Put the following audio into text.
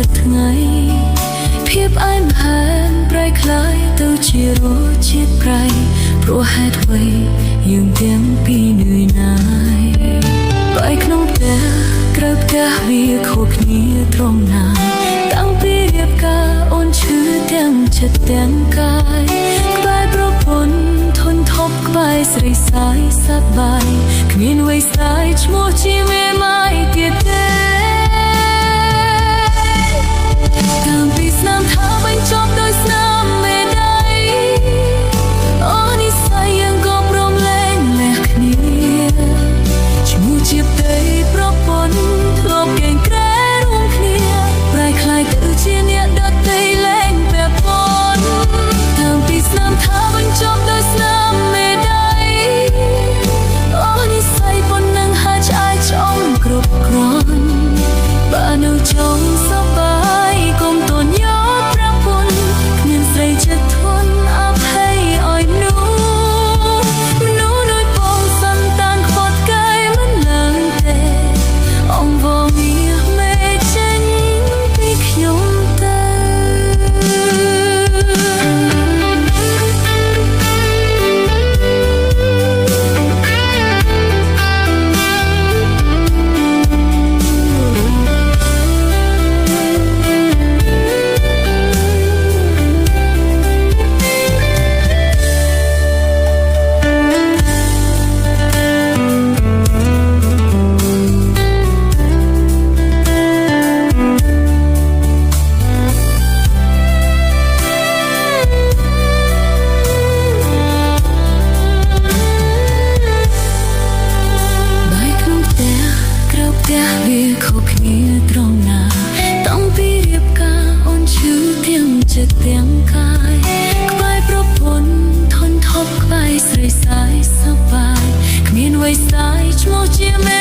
តថ្ងៃភាពអែមហែមប្រៃคล้ายទៅជារសជាតិប្រៃព្រោះហេតុអ្វីយើងទាំងពីរនឿយណាយបែកក្នុងផ្ទះក្រៅផ្ទះវាខុសគ្នាត្រង់ណាតាំងពីរៀបការអូនឈឺទាំងចិត្តទាំងកាយក្បែរប្រពន្ធធន់ថប់ក្បែរស្រីសាយសប្បាយគ្មានអ្វីស្ដាយឈ្មោះជាមេម៉ាយទៀតទេតាំងពីស្នាមថាបញ្ចប់ដោយស្នាមមេដៃអូនិស្ស័យយើងក៏ព្រមលែងលះគ្នាឈ្មោះជាផ្ទៃប្រពន្ធធ្លាប់កេងក្រែរួមគ្នាប្រែคล้ายទៅជាអ្នកដទៃលែងពាក់ព័ន្ធតាំងពីស្នាមថាបញ្ចប់ដោយស្នាមមេដៃអូនិស្ស័យប៉ុណ្ណឹងហើយឆ្អែតឆ្អងគ្រប់គ្រាន់បើនៅចង់សប្បាយកុំទន់យកប្រពន្ធគ្មានស្រីចិត្តធន់អភ័យឲ្យមនុស្សដូចបងសន្តានខ្វាត់កាយមិនឡើងទេអង្វរវាមេចេញពីខ្ញុំទៅវាខុសគ្នាត្រង់ណាតាំងពីរៀបការអូនឈឺទាំងចិត្តទាំងកាយក្បែរប្រពន្ធធន់ថប់ក្បែរស្រីសាយសប្បាយគ្មានអ្វីស្ដាយឈ្មោះជាមេ